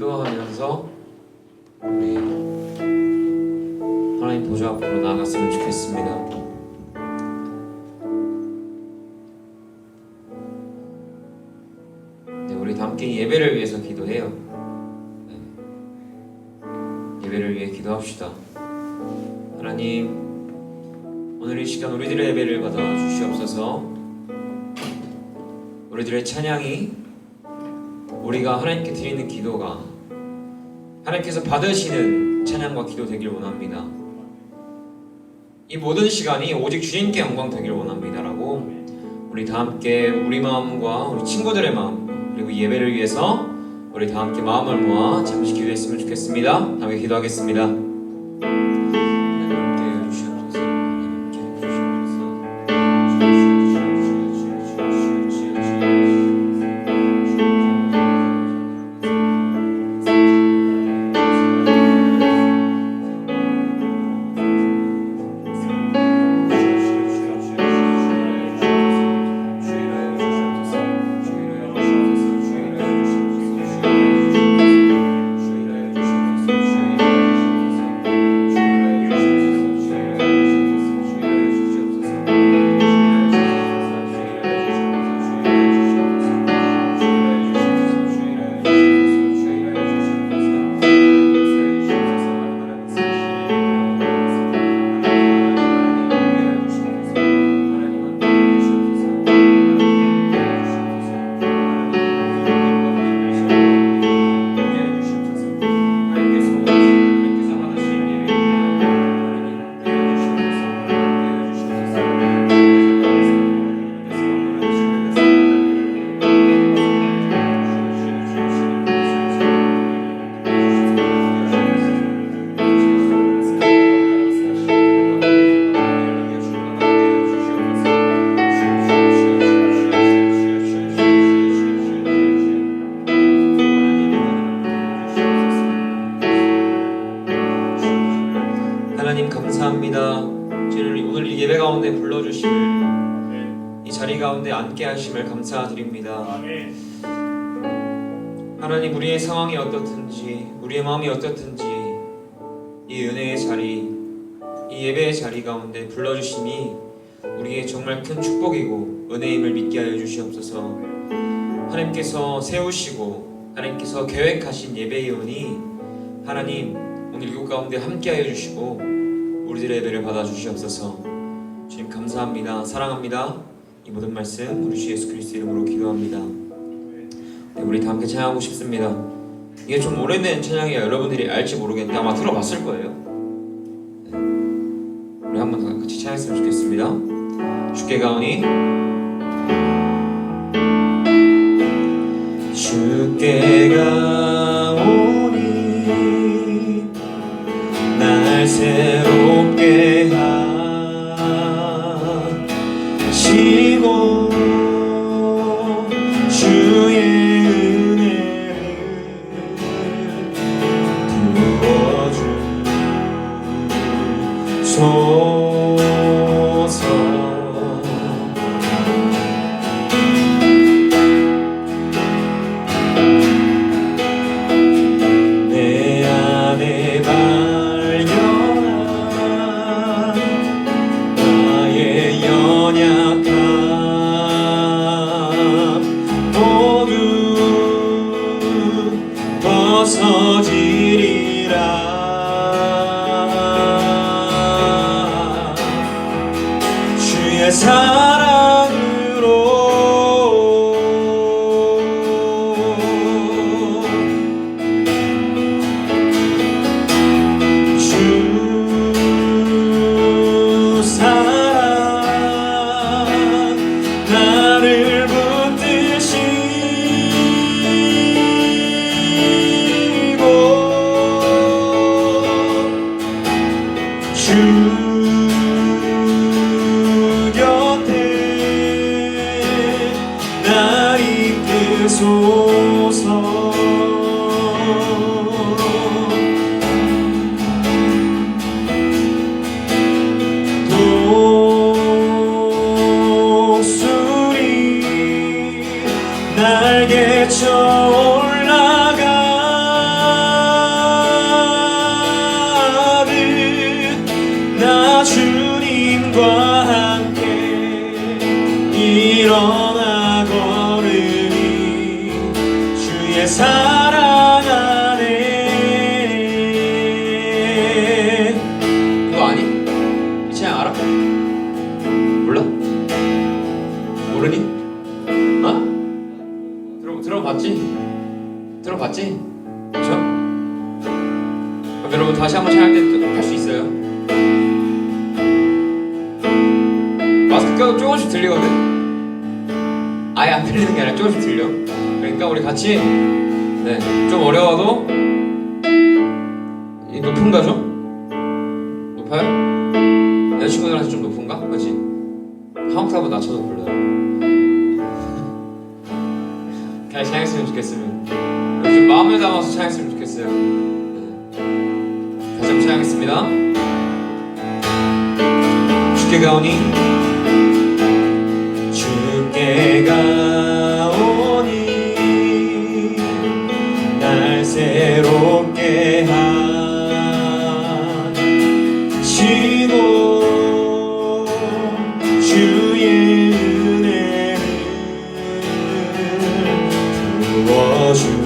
기도하면서 우리 하나님 보좌 앞으로 나아갔으면 좋겠습니다. 네, 우리 다 함께 예배를 위해서 기도해요. 네, 예배를 위해 기도합시다. 하나님, 오늘 이 시간 우리들의 예배를 받아 주시옵소서. 우리들의 찬양이, 우리가 하나님께 드리는 기도가 하나님께서 받으시는 찬양과 기도 되길 원합니다. 이 모든 시간이 오직 주님께 영광 되길 원합니다라고 우리 다 함께 우리 마음과 우리 친구들의 마음, 그리고 예배를 위해서 우리 다 함께 마음을 모아 잠시 기도했으면 좋겠습니다. 함께 기도하겠습니다. 하나님 감사합니다. 저희를 오늘 이 예배 가운데 불러주심을, 이 자리 가운데 앉게 하심을 감사드립니다. 하나님, 우리의 상황이 어떻든지, 우리의 마음이 어떻든지 이 은혜의 자리, 이 예배의 자리 가운데 불러주심이 우리의 정말 큰 축복이고 은혜임을 믿게 하여 주시옵소서. 하나님께서 세우시고 하나님께서 계획하신 예배의원이 하나님 오늘 이곳 가운데 함께하여 주시고 우리들의 예배를 받아주시옵소서. 주님 감사합니다. 사랑합니다. 이 모든 말씀 우리 주 예수 그리스도 이름으로 기도합니다. 네, 우리 다 함께 찬양하고 싶습니다. 이게 좀 오래된 찬양이야. 여러분들이 알지 모르겠는데 아마 들어봤을 거예요. 네. 우리 한번 다 같이 찬양했으면 좋겠습니다. 주께 가오니 주께 가오니 날 새롭게 하시고 주의 은혜를 부어주소서. 내 안에 벗어지리라. 주의 사랑으로 주 사랑 나를 주 곁에 날 이끄소서. 독수리 날개쳐 올라가 여러분 다시 한번 찬양할 때 할 수 있어요? 마스크 껴도 조금씩 들리거든? 아예 안 들리는 게 아니라 조금씩 들려. 그러니까 우리 같이 좀 어려워도 이 높은가 좀? 높아요? 여자친구들한테 좀 높은가? 그치? 한 옥타브 낮춰서 불러요. 그냥 찬양했으면 좋겠으면 좀 마음을 담아서 찬양했으면 좋겠어요. 다시 한번 찬양하겠습니다. 주께 가오니 주께 가오니 날 새롭게 하시고 주의 은혜를 부어주소서.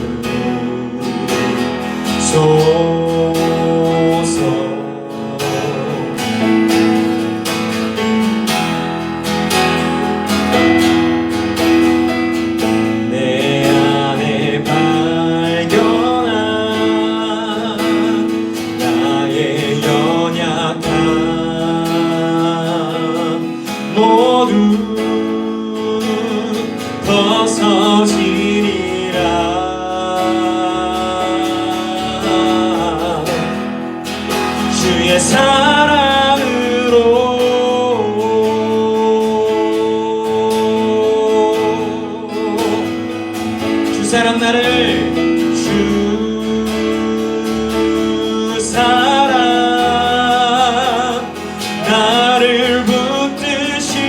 내 안에 발견한 나의 연약함 모두 벗어지리라. 주의 사랑으로 주 사랑 나를 주 사랑 나를 붙드시고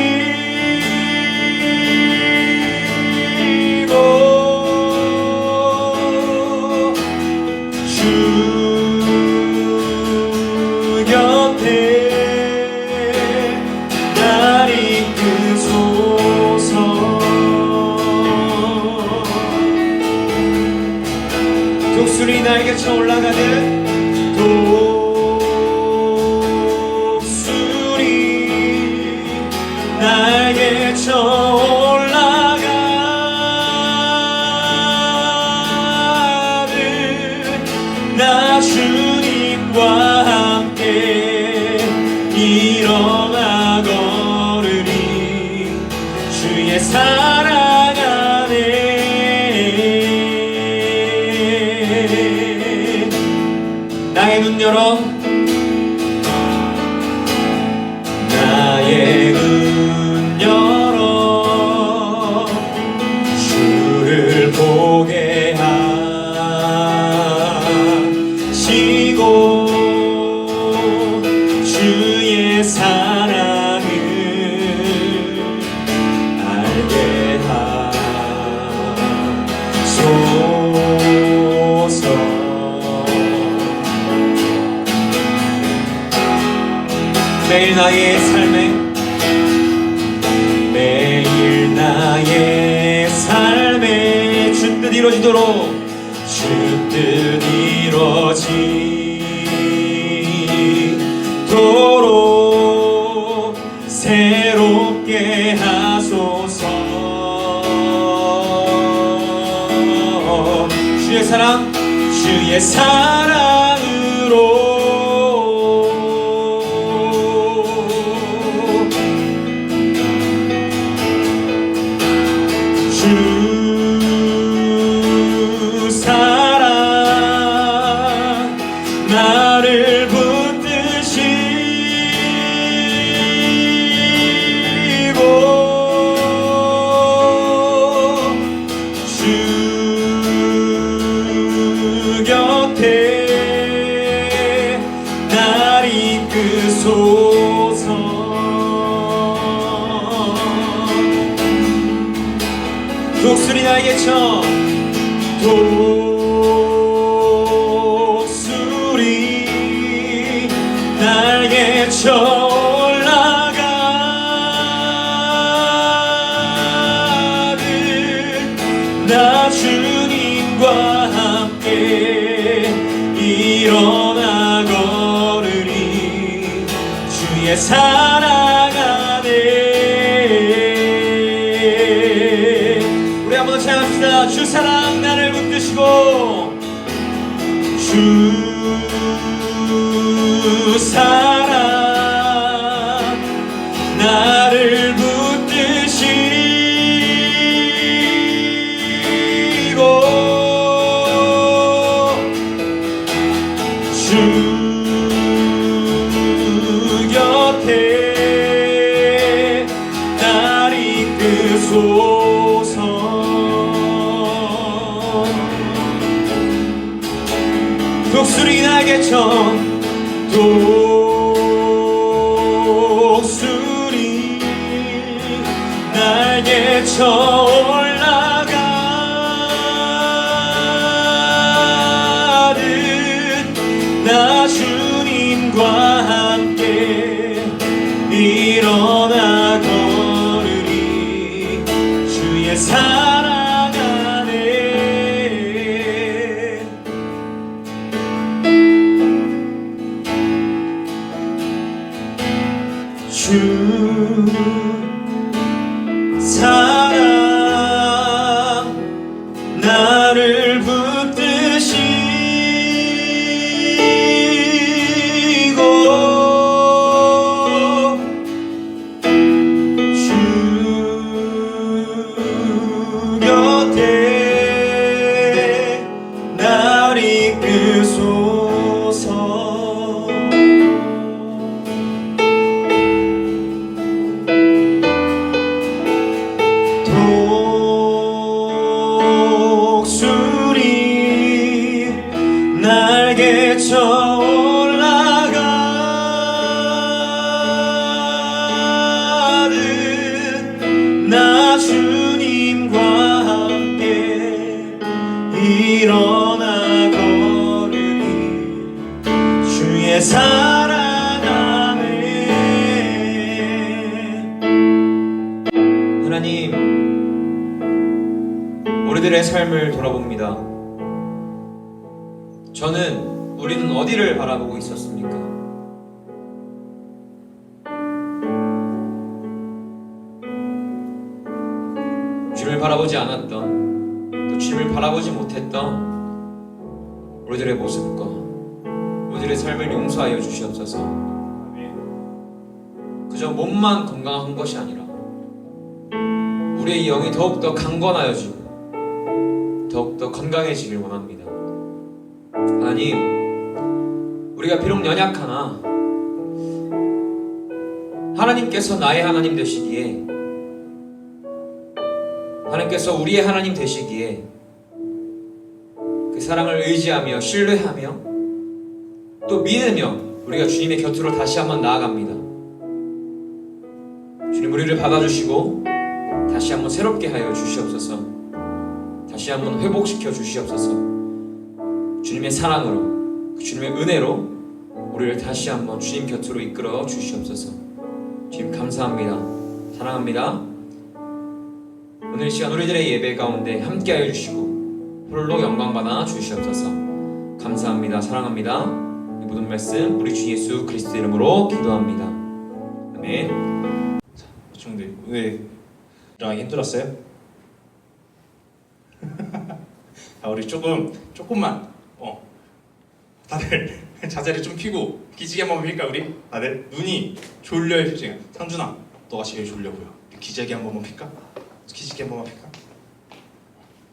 주 곁에 날 이끄소서. 독수리 날개 쳐 올라가는 독수리 날개 쳐 올라가는 나 주님과 함께 일어나 걸으리. 주의 사랑 안에 나의 눈 열어 나의 눈 열어 주를 보게 하시고 주의 사랑을 알게 하소서. 매일 나의 삶에 주 뜻 이루어지도록 주 뜻 이루어지도록 새롭게 하소서. 주의 사랑으로 주 사랑 나를 붙드시고 주 곁에 날 이끄소서. 독수리 날개 쳐 독수리 날개 쳐 올라가는 나 주님과 함께 일어나 걸으리. 주의 사랑 안에 우리 한번 더 찬양합시다. 주 사랑 나를 붙드시고 주 사랑 나를 주 곁에 날 이끄소서. 독수리 날개처럼 독수리 날개쳐 나 주님과 함께 일어나 걸으리. 주의 사랑 안에 주 사랑 나를 붙드시 날개쳐 올라가듯 나 주님과 함께 일어나 걸으니 주의 사랑 안에. 하나님, 우리들의 삶을 돌아봅니다. 우리는 어디를 바라보고 있었습니까? 주님을 바라보지 않았던, 또 주님을 바라보지 못했던 우리들의 모습과 우리들의 삶을 용서하여 주시옵소서. 그저 몸만 건강한 것이 아니라 우리의 영이 더욱더 강건하여지고 더욱더 건강해지길 원합니다. 하나님, 우리가 비록 연약하나 하나님께서 나의 하나님 되시기에, 하나님께서 우리의 하나님 되시기에 그 사랑을 의지하며 신뢰하며 또 믿으며 우리가 주님의 곁으로 다시 한번 나아갑니다. 주님, 우리를 받아주시고 다시 한번 새롭게 하여 주시옵소서. 다시 한번 회복시켜 주시옵소서. 주님의 사랑으로, 주님의 은혜로 우리를 다시 한번 주님 곁으로 이끌어 주시옵소서. 주님 감사합니다. 사랑합니다. 오늘 시간 우리들의 예배 가운데 함께하여 주시고 홀로 영광받아 주시옵소서. 감사합니다. 사랑합니다. 이 모든 말씀 우리 주 예수 그리스도 이름으로 기도합니다. 아멘. 자, 친구들 오늘 일어나기 힘들었어요? 자, 우리 조금만 다들 자세를 좀 펴고 기지개 한번 펼까? 우리 다들 눈이 졸려요. 지금 상준아, 너가 제일 졸려 보여. 우리 기지개 한 번만 펼까? 기지개 한 번만 펼까?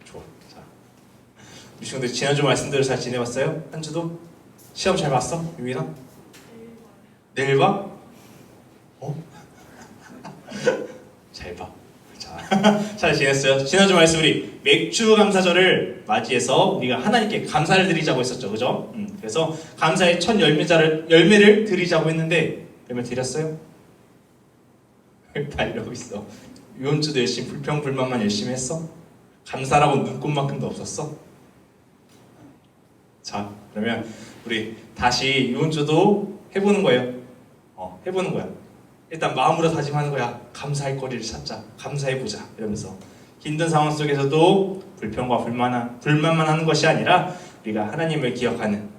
좋아. 자, 우리 친구들 지난주 말씀대로 잘 지내봤어요? 한 주도? 시험 잘 봤어? 유민아? 내일 봐? 잘 봐. 자, 잘 지냈어요? 지난주 말씀 우리 맥주 감사절을 맞이해서 우리가 하나님께 감사를 드리자고 했었죠, 그죠? 그래서 감사의 첫 열매를 드리자고 했는데 열매 드렸어요? 다 이러고 있어. 이번 주도 열심히 불평불만만 열심히 했어? 감사라고 눈꽃만큼도 없었어? 자, 그러면 우리 다시 이번 주도 해보는 거예요. 해보는 거야. 일단 마음으로 다짐하는 거야. 감사할 거리를 찾자. 감사해보자. 이러면서 힘든 상황 속에서도 불평과 불만만 하는 것이 아니라 우리가 하나님을 기억하는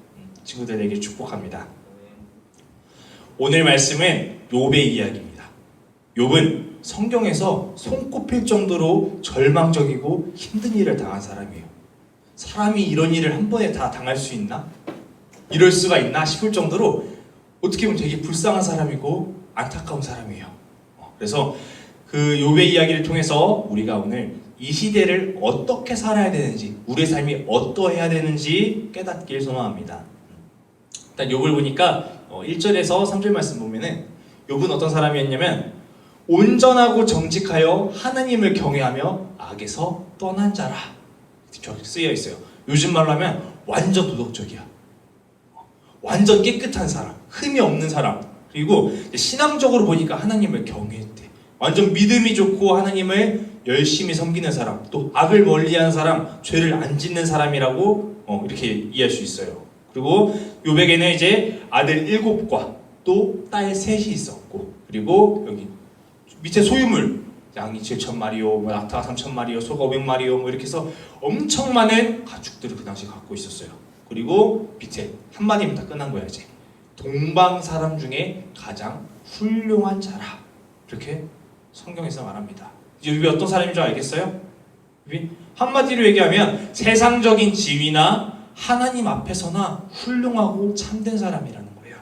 친구들에게 축복합니다. 오늘 말씀은 욥의 이야기입니다. 욥은 성경에서 손꼽힐 정도로 절망적이고 힘든 일을 당한 사람이에요. 사람이 이런 일을 한 번에 다 당할 수 있나? 이럴 수가 있나 싶을 정도로 어떻게 보면 되게 불쌍한 사람이고 안타까운 사람이에요. 그래서 그 욥의 이야기를 통해서 우리가 오늘 이 시대를 어떻게 살아야 되는지, 우리의 삶이 어떠해야 되는지 깨닫길 소망합니다. 일단 욥을 보니까 1절에서 3절 말씀 보면은 욥은 어떤 사람이었냐면 온전하고 정직하여 하나님을 경외하며 악에서 떠난 자라 이렇게 쓰여 있어요. 요즘 말로 하면 완전 도덕적이야. 완전 깨끗한 사람, 흠이 없는 사람. 그리고 신앙적으로 보니까 하나님을 경외했대. 완전 믿음이 좋고 하나님을 열심히 섬기는 사람, 또 악을 멀리하는 사람, 죄를 안 짓는 사람이라고 이렇게 이해할 수 있어요. 그리고 욥에게는 이제 아들 7과 또 딸 3이 있었고, 그리고 여기 밑에 소유물 양이 7,000마리요, 낙타가 3,000마리요, 소가 500마리요, 뭐 이렇게 해서 엄청 많은 가축들을 그 당시 갖고 있었어요. 그리고 밑에 한마디면 다 끝난 거야 이제. 동방 사람 중에 가장 훌륭한 자라. 이렇게 성경에서 말합니다. 욥이 어떤 사람인 줄 알겠어요? 욥이 한마디로 얘기하면 세상적인 지위나 하나님 앞에서나 훌륭하고 참된 사람이라는 거예요.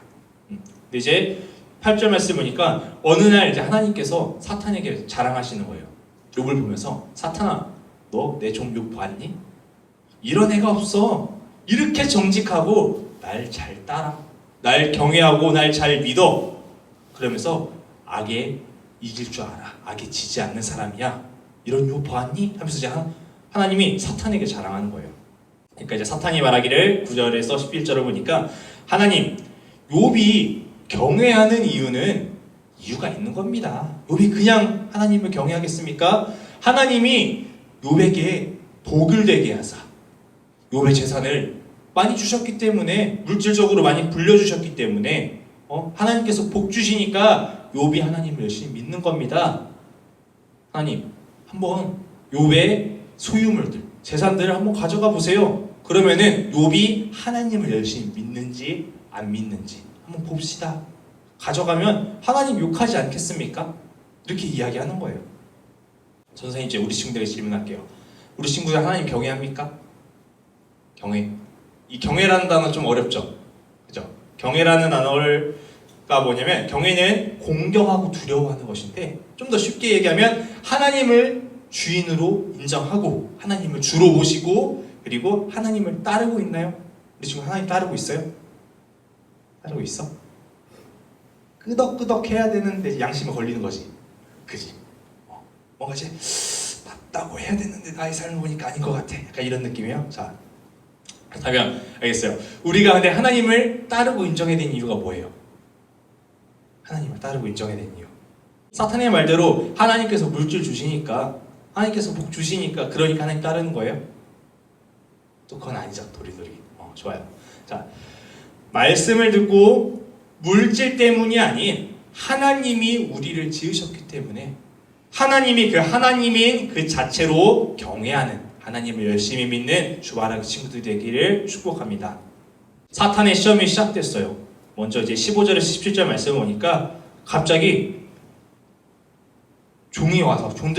근데 이제 8절 말씀 보니까 어느 날 이제 하나님께서 사탄에게 자랑하시는 거예요. 욥을 보면서 사탄아, 너 내 종 욥 봤니? 이런 애가 없어. 이렇게 정직하고 날 잘 따라, 날 경외하고 날 잘 믿어. 그러면서 악에 이길 줄 알아. 악에 지지 않는 사람이야. 이런 욥 보았니? 하면서 이제 하나님이 사탄에게 자랑하는 거예요. 그러니까 이제 사탄이 말하기를 9절에서 11절을 보니까 하나님, 욥이 경외하는 이유가 있는 겁니다. 욥이 그냥 하나님을 경외하겠습니까? 하나님이 욥에게 복을 되게 하사 욥의 재산을 많이 주셨기 때문에, 물질적으로 많이 불려주셨기 때문에 하나님께서 복 주시니까 욥이 하나님을 열심히 믿는 겁니다. 하나님, 한번 욥의 소유물들, 재산들을 한번 가져가 보세요. 그러면은 욥이 하나님을 열심히 믿는지 안 믿는지 한번 봅시다. 가져가면 하나님 욕하지 않겠습니까? 이렇게 이야기하는 거예요. 선생님, 이제 우리 친구들에게 질문할게요. 우리 친구들 하나님 경외합니까? 경외. 이 경외라는 단어 좀 어렵죠? 그죠? 경외라는 단어가 뭐냐면, 경외는 공경하고 두려워하는 것인데, 좀 더 쉽게 얘기하면 하나님을 주인으로 인정하고 하나님을 주로 모시고, 그리고 하나님을 따르고 있나요? 우리 친구 하나님 따르고 있어요? 따르고 있어? 끄덕끄덕 해야 되는데 양심에 걸리는 거지. 그지? 뭔가 이제 맞다고 해야 되는데 나의 삶을 보니까 아닌 것 같아. 약간 이런 느낌이에요. 자, 그렇다면 알겠어요. 우리가 근데 하나님을 따르고 인정해야 되는 이유가 뭐예요? 하나님을 따르고 인정해야 되는 이유. 사탄의 말대로 하나님께서 물질 주시니까, 하나님께서 복 주시니까, 그러니까 하나님 따르는 거예요? 또 그건 아니죠. 도리도리. 좋아요. 자, 말씀을 듣고 물질 때문이 아닌 하나님이 우리를 지으셨기 때문에, 하나님이 그 하나님인 그 자체로 경외하는, 하나님을 열심히 믿는 주바라기 친구들 되기를 축복합니다. 사탄의 시험이 시작됐어요. 먼저 이제 15절에서 17절 말씀을 보니까 갑자기 종들이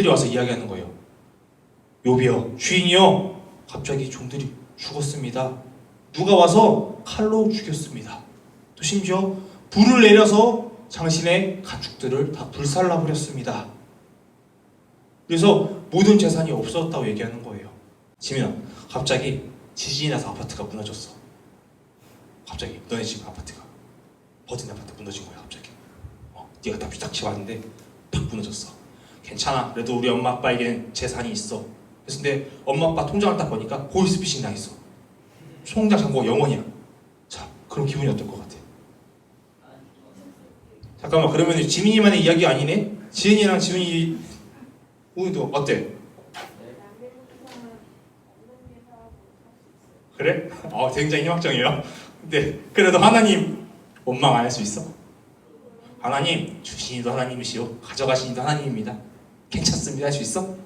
와서 이야기하는 거예요. 욥이여, 주인이여, 갑자기 종들이 죽었습니다. 누가 와서 칼로 죽였습니다. 또 심지어 불을 내려서 당신의 가축들을 다 불살라버렸습니다. 그래서 모든 재산이 없어졌다고 얘기하는 거예요. 지민아, 갑자기 지진이 나서 아파트가 무너졌어. 갑자기 너네 집 아파트가, 버진 아파트 무너진 거야. 갑자기 네가 다 삐딱치 왔는데 팍 무너졌어. 괜찮아, 그래도 우리 엄마 아빠에게는 재산이 있어. 그래서 근데 엄마 아빠 통장을 딱 보니까 보이스피싱 당했어. 통장 잔고가 0원이야. 자, 그럼 기분이 어떨 것 같아? 잠깐만, 그러면 지민이만의 이야기가 아니네? 지은이랑 지훈이 우리도 어때? 그래? 굉장히 희망적이에요. 근데 그래도 하나님 원망 안 할 수 있어? 하나님, 주신이도 하나님이시오, 가져가신이도 하나님입니다. 괜찮습니다. 할 수 있어?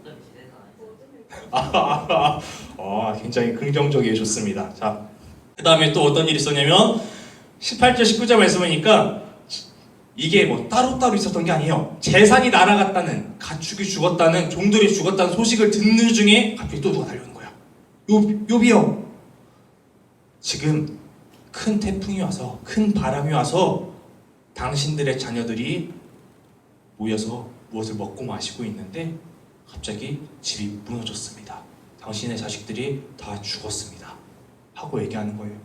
굉장히 긍정적이에요. 좋습니다. 자, 그 다음에 또 어떤 일이 있었냐면 18절 19절 말씀하니까 이게 뭐 따로따로 있었던 게 아니에요. 재산이 날아갔다는, 가축이 죽었다는, 종들이 죽었다는 소식을 듣는 중에 갑자기 또 누가 달려오는 거야. 욥이요, 지금 큰 태풍이 와서 큰 바람이 와서 당신들의 자녀들이 모여서 무엇을 먹고 마시고 있는데 갑자기 집이 무너졌습니다. 당신의 자식들이 다 죽었습니다. 하고 얘기하는 거예요.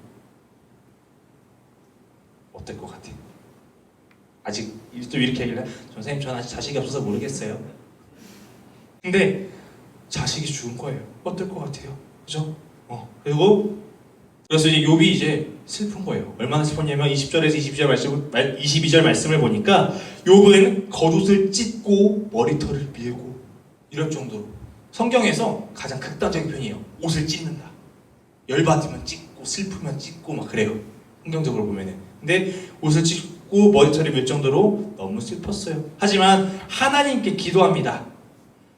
어떨 것 같아요? 아직 또 이렇게 얘기를 해? 선생님 저는 아직 자식이 없어서 모르겠어요. 근데 자식이 죽은 거예요. 어떨 것 같아요? 그죠? 그리고 그래서 이제 욥이 이제 슬픈 거예요. 얼마나 슬펐냐면 20절에서 22절 말씀을 보니까 욥은 겉옷을 찢고 머리털을 밀고 이럴 정도로 성경에서 가장 극단적인 편이에요. 옷을 찢는다. 열받으면 찢고 슬프면 찢고 막 그래요. 성경적으로 보면은. 근데 옷을 찢고 머리털을 밀 정도로 너무 슬펐어요. 하지만 하나님께 기도합니다.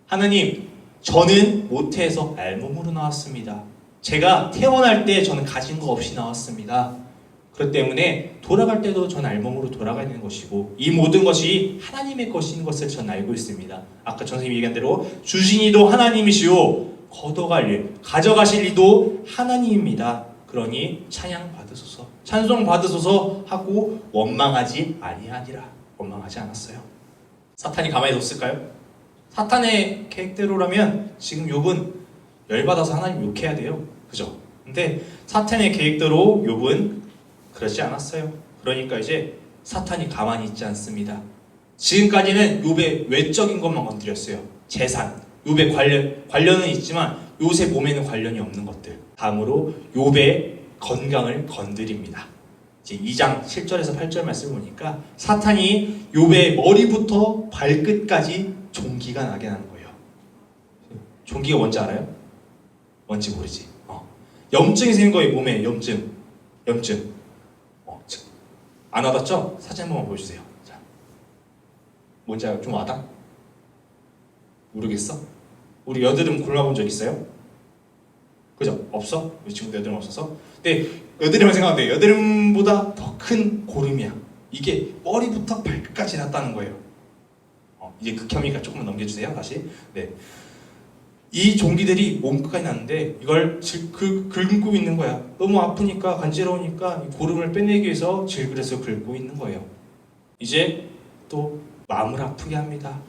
하나님, 저는 모태에서 알몸으로 나왔습니다. 제가 태어날 때 저는 가진 거 없이 나왔습니다. 그렇기 때문에 돌아갈 때도 저는 알몸으로 돌아가야 되는 것이고 이 모든 것이 하나님의 것인 것을 저는 알고 있습니다. 아까 선생님이 얘기한 대로 주신 이도 하나님이시오 걷어갈 일, 가져가실 이도 하나님입니다. 그러니 찬양 받으소서, 찬송 받으소서 하고 원망하지 아니하니라. 원망하지 않았어요. 사탄이 가만히 뒀을까요? 사탄의 계획대로라면 지금 욥은 열받아서 하나님 욕해야 돼요. 그죠? 근데 사탄의 계획대로 욥은 그러지 않았어요. 그러니까 이제 사탄이 가만히 있지 않습니다. 지금까지는 욥의 외적인 것만 건드렸어요. 재산, 욥의 관련은 있지만 욥의 몸에는 관련이 없는 것들. 다음으로 욥의 건강을 건드립니다. 이제 2장 7절에서 8절 말씀을 보니까 사탄이 욥의 머리부터 발끝까지 종기가 나게 하는 거예요. 종기가 뭔지 알아요? 뭔지 모르지. 염증이 생긴 거예요. 몸에 염증. 안 와닿죠? 사진 한 번만 보여주세요. 자, 뭔지 알아요? 좀 와닿아? 모르겠어? 우리 여드름 골라본 적 있어요? 그죠? 없어? 우리 친구들 여드름 없어서? 근데 여드름을 생각하면 돼요. 여드름보다 더 큰 고름이야. 이게 머리부터 발끝까지 났다는 거예요. 이제 극혐이니까 조금만 넘겨주세요. 다시. 네. 이 종기들이 몸끝까지 났는데 이걸 긁고 있는 거야. 너무 아프니까 간지러우니까 이 고름을 빼내기 위해서 질그릇을 긁고 있는 거예요. 이제 또 마음을 아프게 합니다.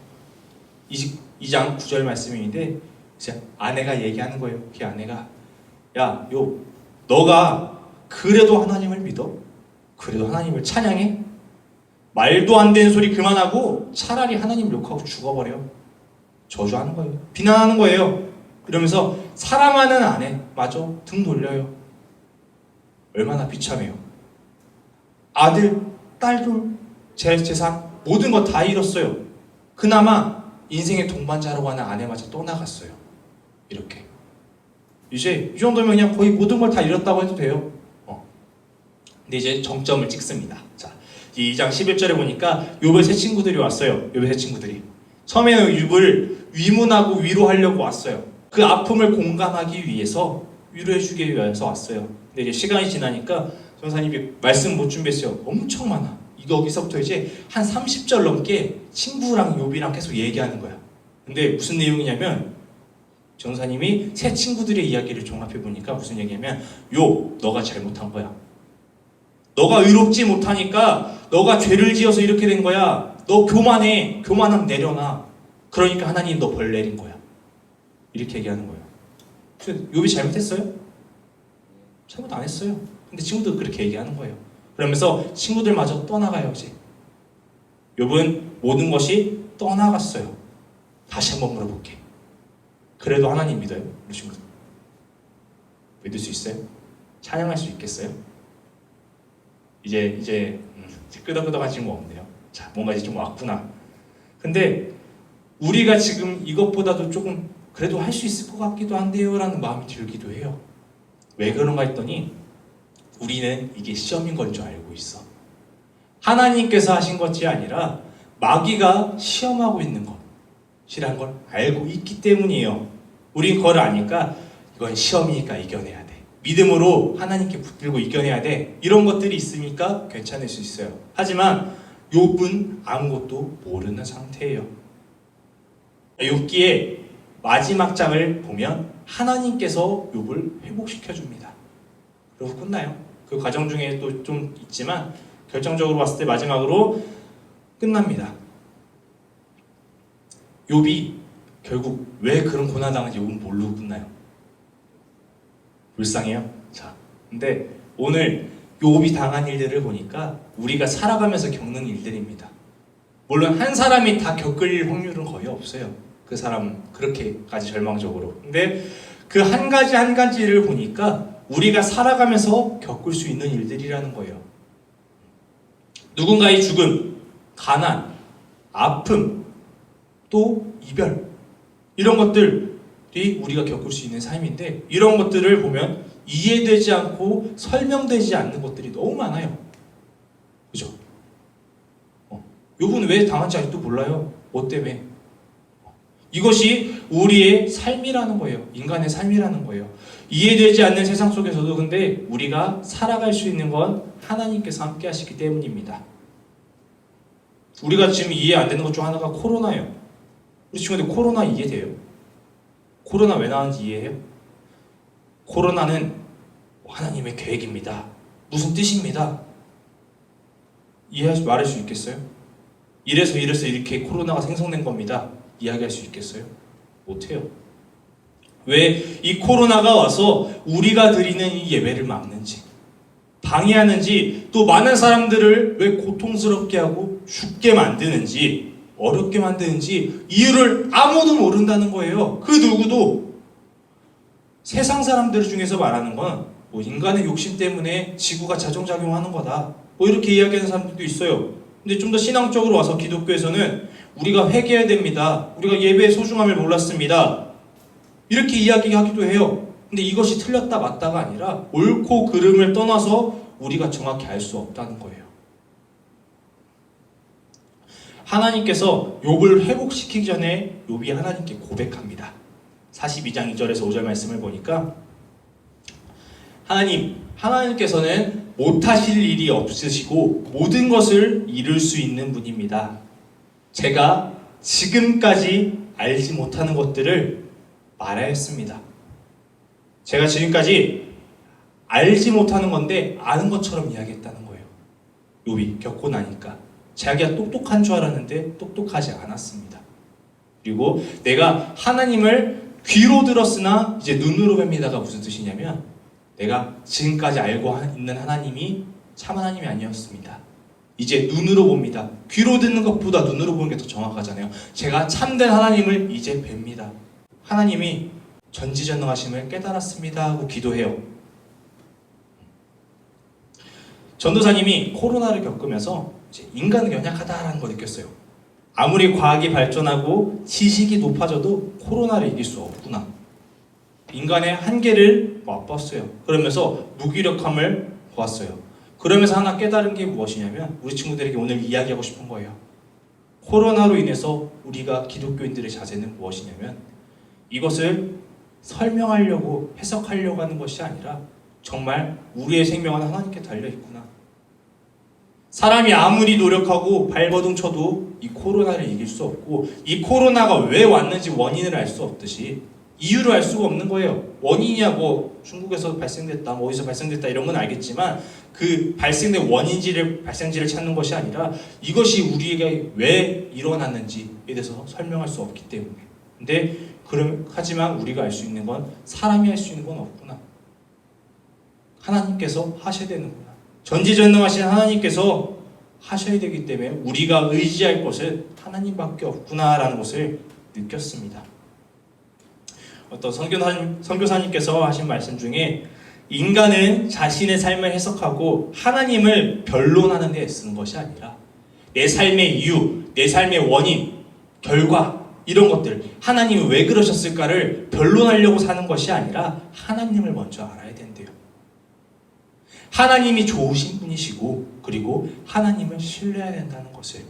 2장 9절 말씀인데 이제 아내가 얘기하는 거예요. 그 아내가 야, 너가 그래도 하나님을 믿어? 그래도 하나님을 찬양해? 말도 안 되는 소리 그만하고 차라리 하나님 욕하고 죽어버려. 저주하는 거예요. 비난하는 거예요. 그러면서 사랑하는 아내 마저 등 돌려요. 얼마나 비참해요. 아들, 딸들, 재산 모든 거 다 잃었어요. 그나마 인생의 동반자라고 하는 아내마저 떠나갔어요. 이렇게. 이제 이 정도면 그냥 거의 모든 걸 다 잃었다고 해도 돼요. 근데 이제 정점을 찍습니다. 자, 2장 11절에 보니까 욥의 세 친구들이 왔어요. 욥의 세 친구들이. 처음에는 욥을 위문하고 위로하려고 왔어요. 그 아픔을 공감하기 위해서 위로해주기 위해서 왔어요. 근데 이제 시간이 지나니까 전사님이 말씀 못 준비했어요. 엄청 많아. 여기서부터 이제 한 30절 넘게 친구랑 욥이랑 계속 얘기하는 거야. 근데 무슨 내용이냐면 전사님이 세 친구들의 이야기를 종합해 보니까 무슨 얘기냐면 욥, 너가 잘못한 거야. 너가 의롭지 못하니까 너가 죄를 지어서 이렇게 된 거야. 너 교만해. 교만하면 내려놔. 그러니까 하나님 너 벌 내린 거야. 이렇게 얘기하는 거예요. 욥이 잘못했어요? 잘못 안 했어요. 근데 친구들 그렇게 얘기하는 거예요. 그러면서 친구들마저 떠나가요. 이제 욥은 모든 것이 떠나갔어요. 다시 한번 물어볼게. 그래도 하나님 믿어요? 우리 친구들 믿을 수 있어요? 찬양할 수 있겠어요? 이제 끄덕끄덕한 친구 없네요. 자, 뭔가 이제 좀 왔구나. 근데 우리가 지금 이것보다도 조금 그래도 할 수 있을 것 같기도 한데요 라는 마음이 들기도 해요. 왜 그런가 했더니 우리는 이게 시험인 건 줄 알고 있어. 하나님께서 하신 것이 아니라 마귀가 시험하고 있는 것이란 걸 알고 있기 때문이에요. 우린 그걸 아니까 이건 시험이니까 이겨내야 돼. 믿음으로 하나님께 붙들고 이겨내야 돼. 이런 것들이 있으니까 괜찮을 수 있어요. 하지만 욥은 아무것도 모르는 상태예요. 욥기의 마지막 장을 보면 하나님께서 욥을 회복시켜 줍니다. 그리고 끝나요. 그 과정 중에 또 좀 있지만 결정적으로 봤을 때 마지막으로 끝납니다. 욥이 결국 왜 그런 고난당한지 욥은 뭘로 끝나요? 불쌍해요. 자, 근데 오늘 욥이 당한 일들을 보니까 우리가 살아가면서 겪는 일들입니다. 물론 한 사람이 다 겪을 확률은 거의 없어요. 그 사람 그렇게까지 절망적으로. 근데 그 한 가지 한 가지를 보니까 우리가 살아가면서 겪을 수 있는 일들이라는 거예요. 누군가의 죽음, 가난, 아픔, 또 이별, 이런 것들이 우리가 겪을 수 있는 삶인데, 이런 것들을 보면 이해되지 않고 설명되지 않는 것들이 너무 많아요. 그죠? 욥은 왜 당한지 아직도 몰라요. 뭐 때문에? 이것이 우리의 삶이라는 거예요. 인간의 삶이라는 거예요. 이해되지 않는 세상 속에서도 근데 우리가 살아갈 수 있는 건 하나님께서 함께 하시기 때문입니다. 우리가 지금 이해 안 되는 것 중 하나가 코로나예요. 우리 친구들 코로나 이해돼요? 코로나 왜 나왔는지 이해해요? 코로나는 하나님의 계획입니다. 무슨 뜻입니다. 말할 수 있겠어요? 이래서 이렇게 코로나가 생성된 겁니다. 이야기할 수 있겠어요? 못해요. 왜 이 코로나가 와서 우리가 드리는 이 예배를 막는지, 방해하는지, 또 많은 사람들을 왜 고통스럽게 하고 죽게 만드는지, 어렵게 만드는지 이유를 아무도 모른다는 거예요. 그 누구도. 세상 사람들 중에서 말하는 건 뭐 인간의 욕심 때문에 지구가 자정작용하는 거다, 뭐 이렇게 이야기하는 사람들도 있어요. 근데 좀 더 신앙적으로 와서 기독교에서는 우리가 회개해야 됩니다. 우리가 예배의 소중함을 몰랐습니다. 이렇게 이야기하기도 해요. 근데 이것이 틀렸다 맞다가 아니라 옳고 그름을 떠나서 우리가 정확히 알 수 없다는 거예요. 하나님께서 욥을 회복시키기 전에 욥이 하나님께 고백합니다. 42장 2절에서 5절 말씀을 보니까 하나님께서는 못하실 일이 없으시고 모든 것을 이룰 수 있는 분입니다. 제가 지금까지 알지 못하는 것들을 말하였습니다. 제가 지금까지 알지 못하는 건데 아는 것처럼 이야기했다는 거예요. 욥이 겪고 나니까 자기가 똑똑한 줄 알았는데 똑똑하지 않았습니다. 그리고 내가 하나님을 귀로 들었으나 이제 눈으로 뵙니다가 무슨 뜻이냐면, 내가 지금까지 알고 있는 하나님이 참 하나님이 아니었습니다. 이제 눈으로 봅니다. 귀로 듣는 것보다 눈으로 보는 게 더 정확하잖아요. 제가 참된 하나님을 이제 뵙니다. 하나님이 전지전능하심을 깨달았습니다 하고 기도해요. 전도사님이 코로나를 겪으면서 이제 인간은 연약하다라는 걸 느꼈어요. 아무리 과학이 발전하고 지식이 높아져도 코로나를 이길 수 없구나. 인간의 한계를 맛봤어요. 그러면서 무기력함을 보았어요. 그러면서 하나 깨달은 게 무엇이냐면, 우리 친구들에게 오늘 이야기하고 싶은 거예요. 코로나로 인해서 우리가 기독교인들의 자세는 무엇이냐면, 이것을 설명하려고 해석하려고 하는 것이 아니라 정말 우리의 생명은 하나님께 달려있구나. 사람이 아무리 노력하고 발버둥 쳐도 이 코로나를 이길 수 없고, 이 코로나가 왜 왔는지 원인을 알 수 없듯이 이유를 알 수가 없는 거예요. 원인이야 뭐 중국에서 발생됐다, 뭐 어디서 발생됐다 이런 건 알겠지만 그 발생된 발생지를 찾는 것이 아니라 이것이 우리에게 왜 일어났는지에 대해서 설명할 수 없기 때문에. 근데 하지만 우리가 알 수 있는 건, 사람이 할 수 있는 건 없구나. 하나님께서 하셔야 되는구나. 전지전능하신 하나님께서 하셔야 되기 때문에 우리가 의지할 것은 하나님밖에 없구나라는 것을 느꼈습니다. 어떤 선교사님께서 하신 말씀 중에, 인간은 자신의 삶을 해석하고 하나님을 변론하는 데 쓰는 것이 아니라 내 삶의 이유, 내 삶의 원인, 결과, 이런 것들, 하나님이 왜 그러셨을까를 변론하려고 사는 것이 아니라 하나님을 먼저 알아야 된대요. 하나님이 좋으신 분이시고, 그리고 하나님을 신뢰해야 된다는 것을,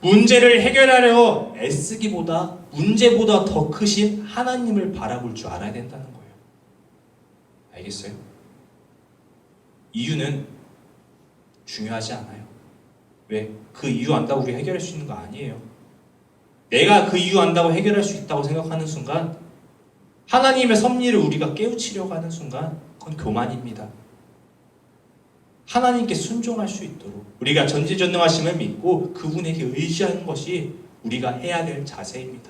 문제를 해결하려 애쓰기보다 문제보다 더 크신 하나님을 바라볼 줄 알아야 된다는 거예요. 알겠어요? 이유는 중요하지 않아요. 왜? 그 이유 안다고 우리 해결할 수 있는 거 아니에요. 내가 그 이유 안다고 해결할 수 있다고 생각하는 순간, 하나님의 섭리를 우리가 깨우치려고 하는 순간, 그건 교만입니다. 하나님께 순종할 수 있도록 우리가 전지전능하심을 믿고 그분에게 의지하는 것이 우리가 해야 될 자세입니다.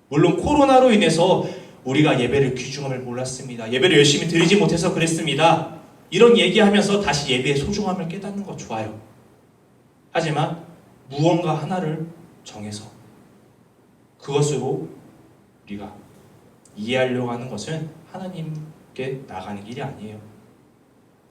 물론 코로나로 인해서 우리가 예배를 귀중함을 몰랐습니다. 예배를 열심히 드리지 못해서 그랬습니다. 이런 얘기하면서 다시 예배의 소중함을 깨닫는 거 좋아요. 하지만 무언가 하나를 정해서 그것으로 우리가 이해하려고 하는 것은 하나님께 나가는 길이 아니에요.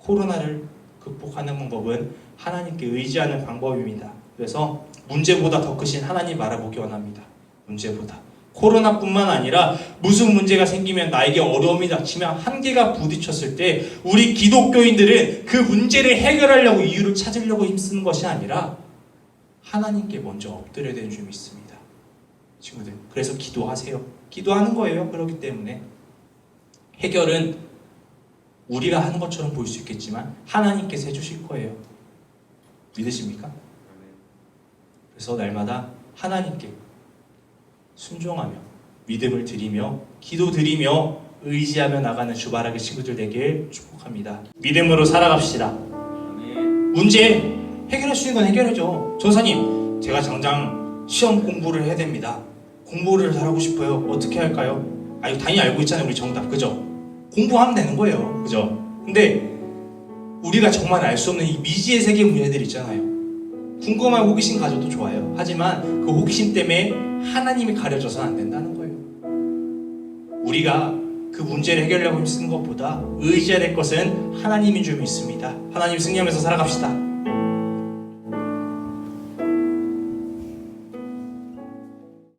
코로나를 극복하는 방법은 하나님께 의지하는 방법입니다. 그래서 문제보다 더 크신 하나님 바라보기 원합니다. 문제보다. 코로나뿐만 아니라 무슨 문제가 생기면 나에게 어려움이 닥치면 한계가 부딪혔을 때 우리 기독교인들은 그 문제를 해결하려고 이유를 찾으려고 힘쓰는 것이 아니라 하나님께 먼저 엎드려야 되는 줄 믿습니다. 친구들, 그래서 기도하세요. 기도하는 거예요. 그렇기 때문에 해결은 우리가 하는 것처럼 보일 수 있겠지만 하나님께서 해주실 거예요. 믿으십니까? 그래서 날마다 하나님께 순종하며 믿음을 드리며 기도 드리며 의지하며 나가는 주바라기 친구들 되길 축복합니다. 믿음으로 살아갑시다. 문제 해결할 수 있는 건 해결해줘. 전사님, 제가 당장 시험 공부를 해야 됩니다. 공부를 잘하고 싶어요. 어떻게 할까요? 이거 당연히 알고 있잖아요. 우리 정답. 그죠? 공부하면 되는 거예요. 그죠? 근데 우리가 정말 알 수 없는 이 미지의 세계 문제들 있잖아요. 궁금한 호기심 가져도 좋아요. 하지만 그 호기심 때문에 하나님이 가려져서는 안 된다는 거예요. 우리가 그 문제를 해결하려고 힘쓰는 것보다 의지해야 될 것은 하나님인 줄 믿습니다. 하나님 승리하면서 살아갑시다.